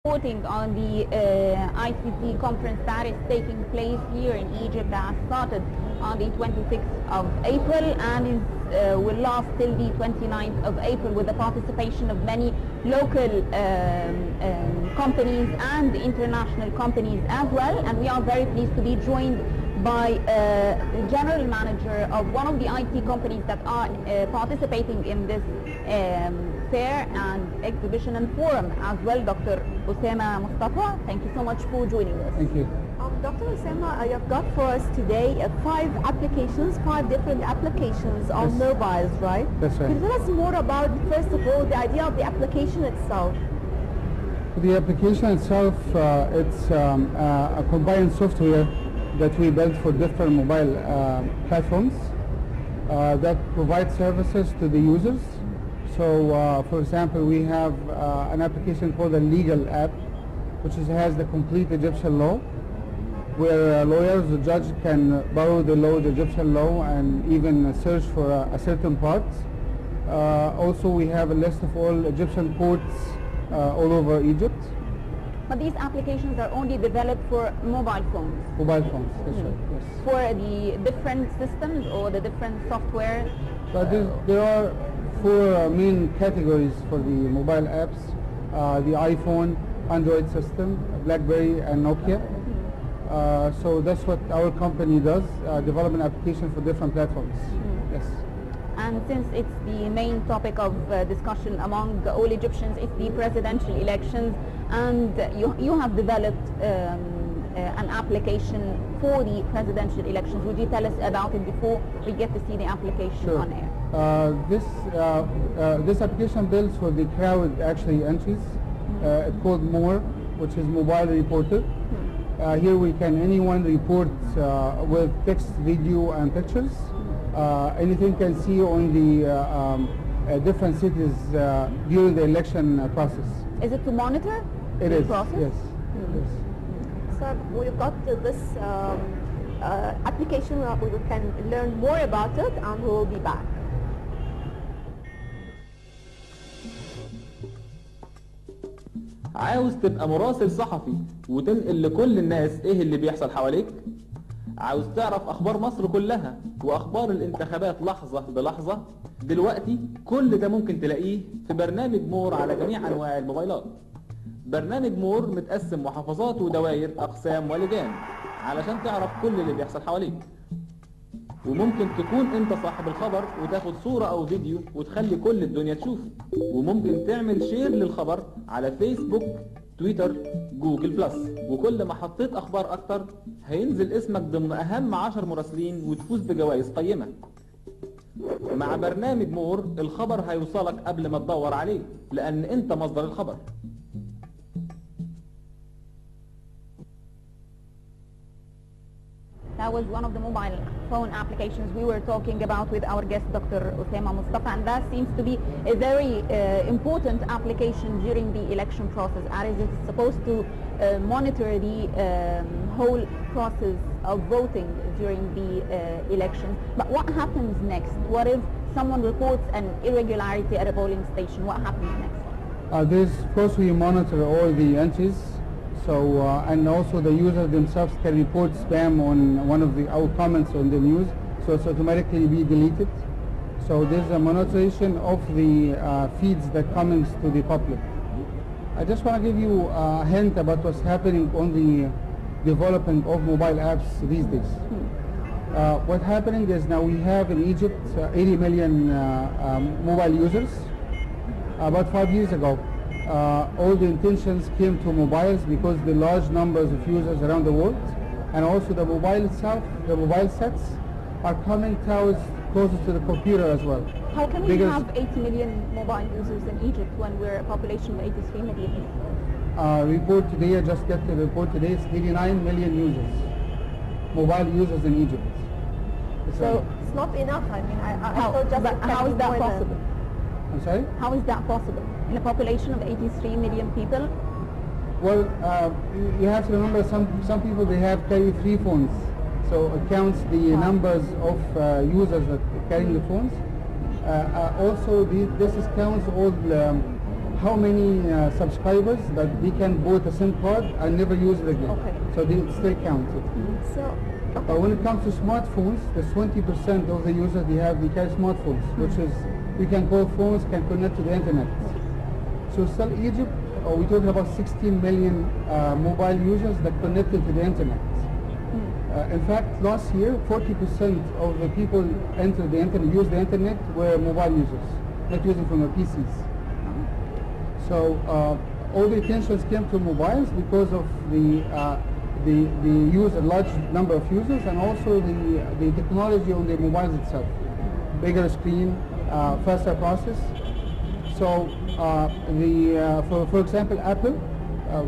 Reporting on the ICT conference that is taking place here in Egypt that started on the 26th of April and will last till the 29th of April with the participation of many local companies and international companies as well. And we are very pleased to be joined by the general manager of one of the IT companies that are participating in this fair and exhibition and forum as well, Dr. Osama Mustafa. Thank you so much for joining us. Thank you. Dr. Osama, you've got for us today five different applications on Yes. mobiles, right? That's right. Can you tell us more about, first of all, the idea of the application itself? The application itself, it's a combined software that we built for different mobile platforms that provide services to the users. So, for example, we have an application called a legal app, which has the complete Egyptian law, where lawyers, the judge can borrow the law, the Egyptian law, and even search for a certain part. Also, we have a list of all Egyptian courts all over Egypt. But these applications are only developed for mobile phones. Mobile phones, that's right, yes. For the different systems or the different software? But there are four main categories for the mobile apps: the iPhone, Android system, BlackBerry, and Nokia. So that's what our company does, develop an application for different platforms. Yes. And since it's the main topic of discussion among all Egyptians, it's the presidential elections, and you have developed an application for the presidential elections. Would you tell us about it before we get to see the application Sure. on air? This application builds for the crowd actually entries. It's called MORE, which is Mobile Reporter. Here anyone report with text, video, and pictures. Anything can see on the different cities during the election process. Is it to monitor It the is, process? yes. Yes. So we've got this application where we can learn more about it, and we'll be back. عاوز تبقى مراسل صحفي وتنقل لكل الناس ايه اللي بيحصل حواليك؟ عاوز تعرف اخبار مصر كلها واخبار الانتخابات لحظة بلحظة؟ دلوقتي كل ده ممكن تلاقيه في برنامج مور على جميع انواع الموبايلات. برنامج مور متقسم محافظات ودوائر اقسام ولجان علشان تعرف كل اللي بيحصل حواليك. وممكن تكون انت صاحب الخبر وتاخد صورة او فيديو وتخلي كل الدنيا تشوفه. وممكن تعمل شير للخبر على فيسبوك، تويتر، جوجل بلس. وكل ما حطيت اخبار اكتر هينزل اسمك ضمن اهم 10 مراسلين وتفوز بجوائز قيمة. مع برنامج مور الخبر هيوصلك قبل ما تدور عليه لان انت مصدر الخبر. That was one of the mobile phone applications we were talking about with our guest, Dr. Osama Mustafa, and that seems to be a very important application during the election process, as it is supposed to monitor the whole process of voting during the elections. But what happens next? What if someone reports an irregularity at a polling station? What happens next? Of course, we monitor all the entries. So, and also the users themselves can report spam on one of our comments on the news, so it's automatically be deleted. So there's a monitoring of the feeds that comes to the public. I just want to give you a hint about what's happening on the development of mobile apps these days. What's happening is now we have in Egypt 80 million mobile users. About 5 years ago, all the intentions came to mobiles because the large numbers of users around the world, and also the mobile itself, the mobile sets are coming closer to the computer as well. How can we have 80 million mobile users in Egypt when we're a population of 83 million? Report today, I just got the report today, it's 89 million users, mobile users in Egypt. So it's not enough. I mean, I thought just but how is that possible? I'm sorry? How is that possible? In a population of 83 million people? Well, you have to remember some people, they carry 3 phones. So it counts the numbers of users that carry the phones. Also, this counts all how many subscribers that they can bought a SIM card and never use it again. Okay. So they still count it. So, But when it comes to smartphones, there's 20% of the users they carry smartphones, which is we can call phones, can connect to the internet. So still Egypt, we're talking about 16 million mobile users that connected to the internet. In fact, last year, 40% of the people enter the internet, use the internet, were mobile users, not using from their PCs. So all the attentions came to mobiles because of the use, a large number of users, and also the technology on the mobiles itself. Bigger screen, faster process. So for example, Apple,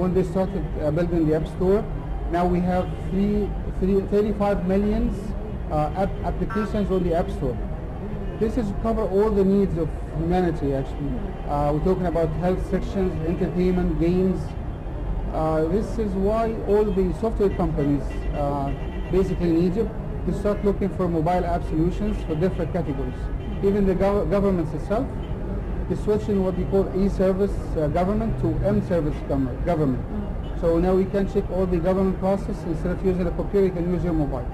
when they started building the App Store, now we have 35 million applications on the App Store. This is to cover all the needs of humanity, actually. We're talking about health sections, entertainment, games. This is why all the software companies, basically in Egypt, they start looking for mobile app solutions for different categories. Even the governments itself is switching what we call e-service government to m-service government. So now we can check all the government process. Instead of using a computer, you can use your mobile.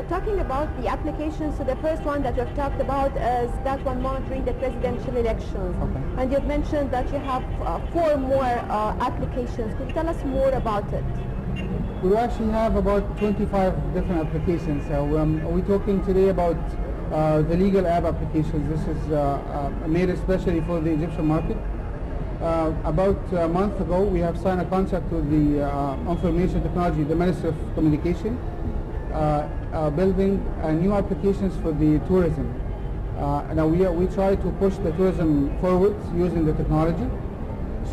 well, talking about the applications, so the first one that you've talked about is that one monitoring the presidential elections. Okay. And you've mentioned that you have 4 more applications. Could you tell us more about it? We actually have about 25 different applications. We're talking today about the legal app applications. This is made especially for the Egyptian market. About a month ago, we have signed a contract with the Information Technology, the Ministry of Communication, building new applications for the tourism. Now we try to push the tourism forward using the technology.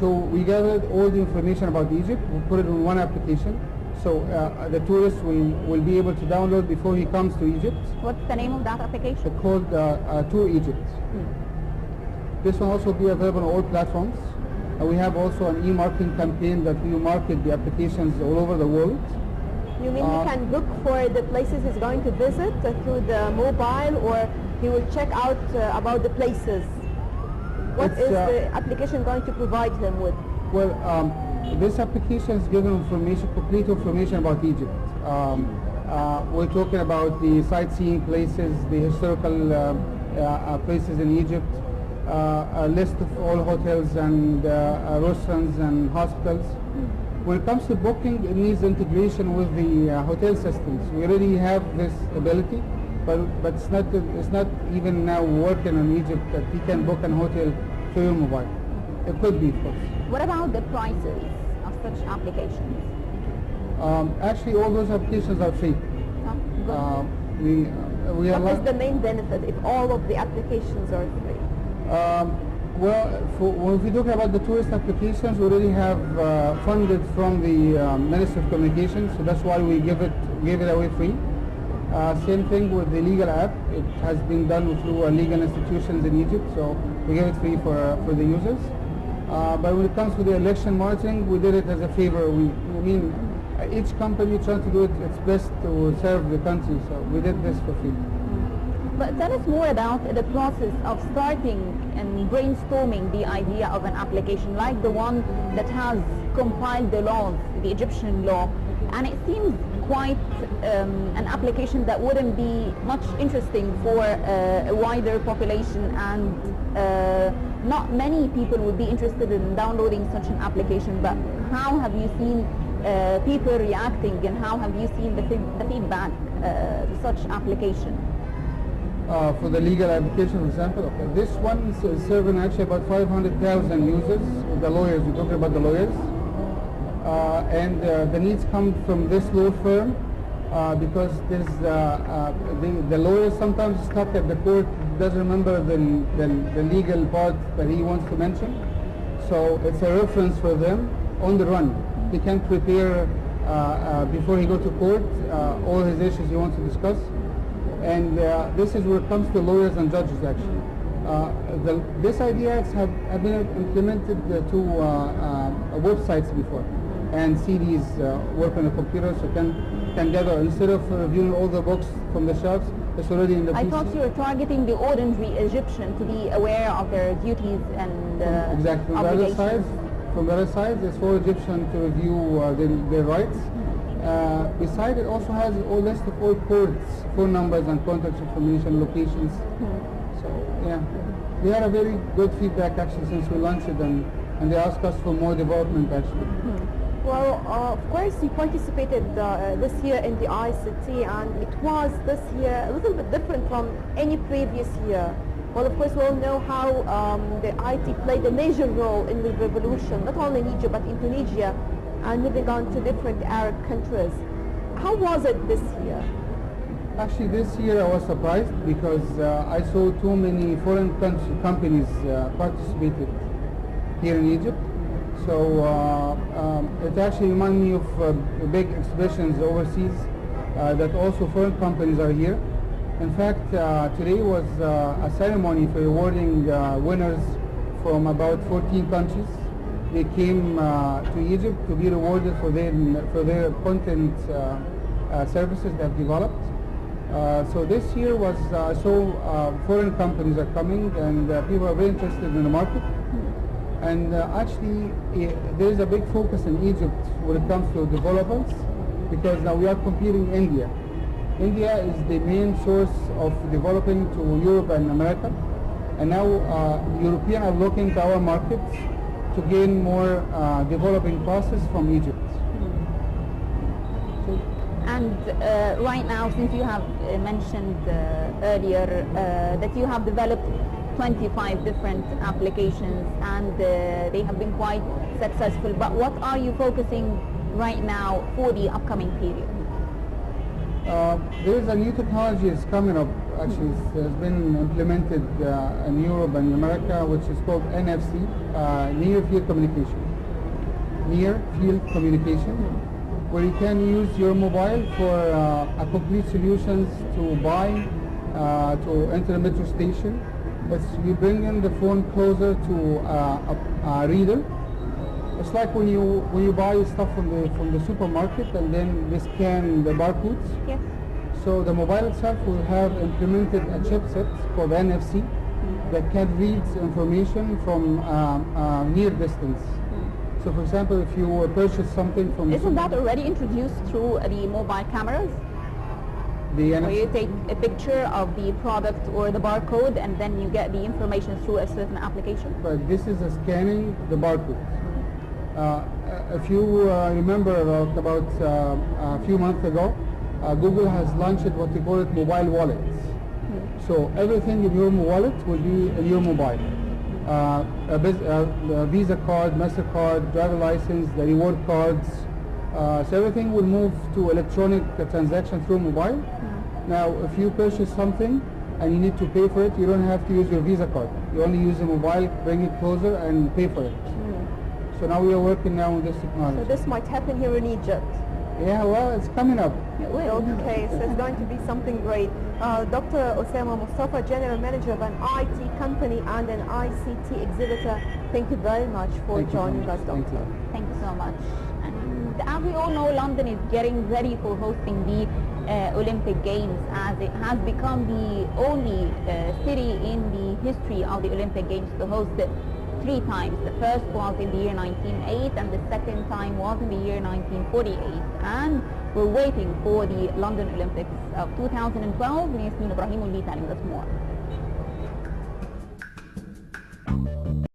So we gathered all the information about Egypt, we put it in one application. So the tourist will be able to download before he comes to Egypt. What's the name of that application? It's called Tour Egypt. This will also be available on all platforms. We have also an e-marketing campaign that we market the applications all over the world. You mean he can look for the places he's going to visit through the mobile, or he will check out about the places? What is the application going to provide him with? Well, this application is giving information, complete information about Egypt. We're talking about the sightseeing places, the historical places in Egypt, a list of all hotels and restaurants and hospitals. When it comes to booking, it needs integration with the hotel systems. We already have this ability, but it's not even now working in Egypt that you can book an hotel through your mobile. It could be, of course. What about the prices of such applications? Actually, all those applications are free. What is the main benefit if all of the applications are free? Well, if we talk about the tourist applications, we already have funded from the Ministry of Communications, so that's why we gave it away free. Same thing with the legal app. It has been done through legal institutions in Egypt, so we gave it free for the users. But when it comes to the election monitoring, we did it as a favor. Each company trying to do its best to serve the country, so we did this for free. But tell us more about the process of starting and brainstorming the idea of an application like the one that has compiled the laws, the Egyptian law. And it seems quite an application that wouldn't be much interesting for a wider population, and not many people would be interested in downloading such an application. But how have you seen people reacting, and how have you seen the feedback to such application? For the legal application, for example, this one is serving actually about 500,000 users, the lawyers, we're talking about the lawyers. And the needs come from this law firm because the lawyers sometimes stuck at the court, doesn't remember the legal part that he wants to mention. So it's a reference for them on the run. He can prepare before he goes to court all his issues he wants to discuss. And this is where it comes to lawyers and judges, actually. This idea have been implemented to websites before, and CDs work on a computer, so can gather, instead of reviewing all the books from the shelves, It's already in the I PC. thought you were targeting the ordinary Egyptian to be aware of their duties and Exactly. From the other side, it's for Egyptian to review their rights. Besides, it also has a list of all codes, phone numbers and contact information, locations. So yeah, we had a very good feedback actually since we launched it, and they asked us for more development actually. Well, of course, you participated this year in the ICT, and it was this year a little bit different from any previous year. Well, of course, we all know how the IT played a major role in the revolution, not only in Egypt, but in Tunisia, and moving on to different Arab countries. How was it this year? Actually, this year I was surprised because I saw too many foreign companies participated here in Egypt. So it actually reminded me of big exhibitions overseas that also foreign companies are here. In fact, today was a ceremony for awarding winners from about 14 countries. They came to Egypt to be rewarded for their content services they have developed. So this year was foreign companies are coming, and people are very interested in the market. And actually, there is a big focus in Egypt when it comes to developers, because now we are competing India. India is the main source of developing to Europe and America, and now Europeans are looking to our markets to gain more developing process from Egypt. And right now, since you have mentioned earlier that you have developed 25 different applications and they have been quite successful, but what are you focusing right now for the upcoming period? There is a new technology that's coming up. Actually, it has been implemented in Europe and America, which is called NFC, Near Field Communication. Near Field Communication, where you can use your mobile for a complete solutions to buy, to enter a metro station. But you bring in the phone closer to a reader. It's like when you buy stuff from the supermarket and then they scan the barcodes. Yes. So the mobile itself will have implemented a chipset called NFC that can read information from near distance. So for example, if you purchase something from... Isn't that already introduced through the mobile cameras? The NFC? Where you take a picture of the product or the barcode and then you get the information through a certain application? But this is a scanning the barcode. If you remember about a few months ago, Google has launched what they call it mobile wallets. So everything in your wallet will be in your mobile. A Visa card, MasterCard, driver license, the reward cards. So everything will move to electronic transaction through mobile. Now, if you purchase something and you need to pay for it, you don't have to use your Visa card. You only use the mobile, bring it closer and pay for it. So now we are working now on this technology. So this might happen here in Egypt. Yeah, well, it's coming up. Okay, so it's going to be something great. Dr. Osama Mustafa, General Manager of an IT company and an ICT exhibitor, thank you very much for joining us, Doctor. Thank you so much. And as we all know, London is getting ready for hosting the Olympic Games, as it has become the only city in the history of the Olympic Games to host it 3 times. The first was in the year 1908 and the second time was in the year 1948. And we're waiting for the London Olympics of 2012. Yasmin Ibrahim will be telling us more.